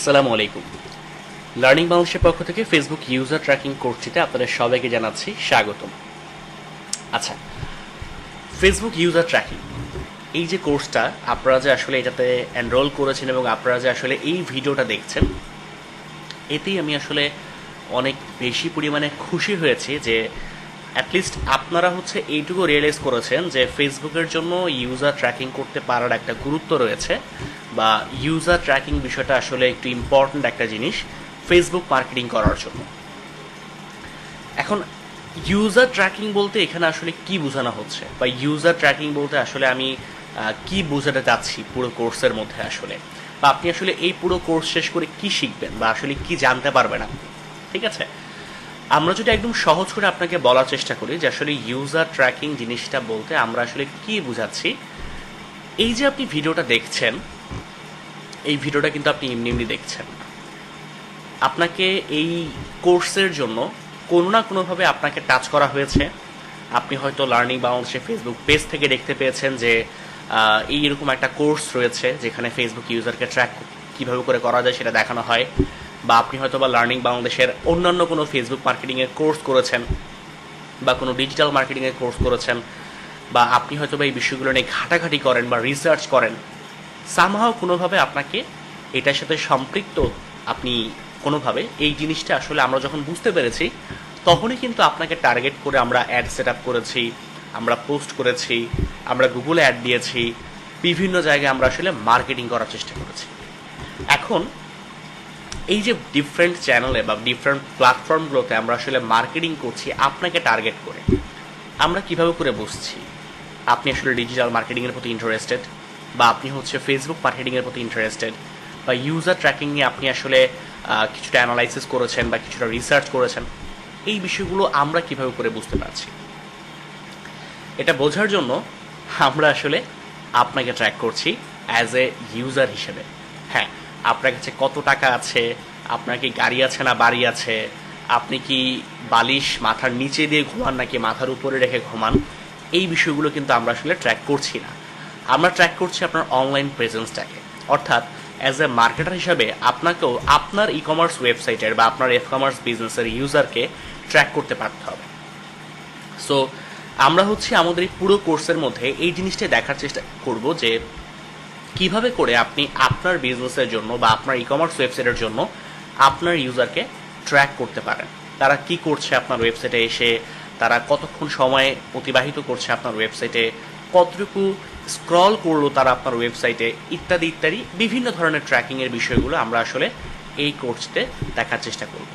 আসসালামু আলাইকুম। লার্নিং বাংলাদেশের পক্ষ থেকে ফেসবুক ইউজার ট্র্যাকিং কোর্সটিতে আপনাদের সবাইকে জানাচ্ছি স্বাগতম। আচ্ছা, ফেসবুক ইউজার ট্র্যাকিং এই যে কোর্সটা আপনারা যে আসলে এটাতে এনরোল করেছেন এবং আপনারা যে আসলে এই ভিডিওটা দেখছেন, এতেই আমি আসলে অনেক বেশি পরিমাণে খুশি হয়েছি যে অ্যাটলিস্ট আপনারা এইটুকু রিয়েলাইজ করেছেন যে ফেসবুকের জন্য ইউজার ট্র্যাকিং করতে পারার একটা গুরুত্ব রয়েছে, বা ইউজার ট্র্যাকিং বিষয়টা আসলে একটু ইম্পর্ট্যান্ট একটা জিনিস ফেসবুক মার্কেটিং করার জন্য। এখন ইউজার ট্র্যাকিং বলতে এখানে আসলে কি বোঝানো হচ্ছে, বা ইউজার ট্র্যাকিং বলতে আসলে আমি কি বোঝাতে চাচ্ছি পুরো কোর্সের মধ্যে আসলে, বা আপনি আসলে এই পুরো কোর্স শেষ করে কি শিখবেন বা আসলে কি জানতে পারবেন আপনি, ঠিক আছে? আমরা যদি একদম সহজ করে আপনাকে বলার চেষ্টা করি যে আসলে ইউজার ট্র্যাকিং জিনিসটা বলতে আমরা আসলে কি বোঝাচ্ছি। এই যে আপনি ভিডিওটা দেখছেন, এই ভিডিওটা কিন্তু আপনি এমনি এমনি দেখছেন না। আপনাকে এই কোর্সের জন্য কোনো না কোনোভাবে আপনাকে টাচ করা হয়েছে। আপনি হয়তো লার্নিং বাংলাদেশের ফেসবুক পেজ থেকে দেখতে পেয়েছেন যে এইরকম একটা কোর্স রয়েছে যেখানে ফেসবুক ইউজারকে ট্র্যাক কীভাবে করে করা যায় সেটা দেখানো হয়, বা আপনি হয়তো বা লার্নিং বাংলাদেশের অন্যান্য কোনো ফেসবুক মার্কেটিংয়ের কোর্স করেছেন, বা কোনো ডিজিটাল মার্কেটিংয়ের কোর্স করেছেন, বা আপনি হয়তো বা এই বিষয়গুলো নিয়ে ঘাটাঘাটি করেন বা রিসার্চ করেন। সামহাও কোনোভাবে আপনাকে এটার সাথে সম্পৃক্ত, আপনি কোনোভাবে এই জিনিসটা আসলে আমরা যখন বুঝতে পেরেছি, তখনই কিন্তু আপনাকে টার্গেট করে আমরা অ্যাড সেট আপ করেছি, আমরা পোস্ট করেছি, আমরা গুগলে অ্যাড দিয়েছি, বিভিন্ন জায়গায় আমরা আসলে মার্কেটিং করার চেষ্টা করেছি। এখন এই যে ডিফারেন্ট চ্যানেলে বা ডিফারেন্ট প্ল্যাটফর্মগুলোতে আমরা আসলে মার্কেটিং করছি আপনাকে টার্গেট করে, আমরা কিভাবে করে বুঝছি আপনি আসলে ডিজিটাল মার্কেটিংয়ের প্রতি ইন্টারেস্টেড, বা আপনি ফেসবুক মার্কেটিংয়ের প্রতি ইন্টারেস্টেড, বা ইউজার ট্র্যাকিং নিয়ে আপনি আসলে কিছুটা অ্যানালাইসিস করেছেন বা কিছুটা রিসার্চ করেছেন। এই বিষয়গুলো আমরা কিভাবে করে বুঝতে পারছি, এটা বোঝার জন্য আমরা আসলে আপনাকে ট্র্যাক করছি অ্যাজ এ ইউজার হিসেবে। হ্যাঁ, আপনার কাছে কত টাকা আছে, আপনার কি গাড়ি আছে না বাড়ি আছে, আপনি কি বালিশ মাথার নিচে দিয়ে ঘুমান নাকি মাথার উপরে রেখে ঘুমান, এই বিষয়গুলো কিন্তু আমরা আসলে ট্র্যাক করছি না। আমরা ট্র্যাক করছি আপনার অনলাইন প্রেজেন্সটাকে। অর্থাৎ অ্যাজ এ মার্কেটার হিসাবে আপনাকেও আপনার ই কমার্স ওয়েবসাইটের বা আপনার এফ কমার্স বিজনেসের ইউজারকে ট্র্যাক করতে পারতে হবে। সো আমরা আমাদের এই পুরো কোর্সের মধ্যে এই জিনিসটা দেখার চেষ্টা করব যে কিভাবে করে আপনি আপনার বিজনেসের জন্য বা আপনার ই কমার্স ওয়েবসাইটের জন্য আপনার ইউজারকে ট্র্যাক করতে পারেন। তারা কি করছে আপনার ওয়েবসাইটে এসে, তারা কতক্ষণ সময় অতিবাহিত করছে আপনার ওয়েবসাইটে, কতটুকু স্ক্রল করলো তারা আপনার ওয়েবসাইটে, ইত্যাদি ইত্যাদি বিভিন্ন ধরনের ট্র্যাকিংয়ের বিষয়গুলো আমরা আসলে এই কোর্সতে দেখার চেষ্টা করব।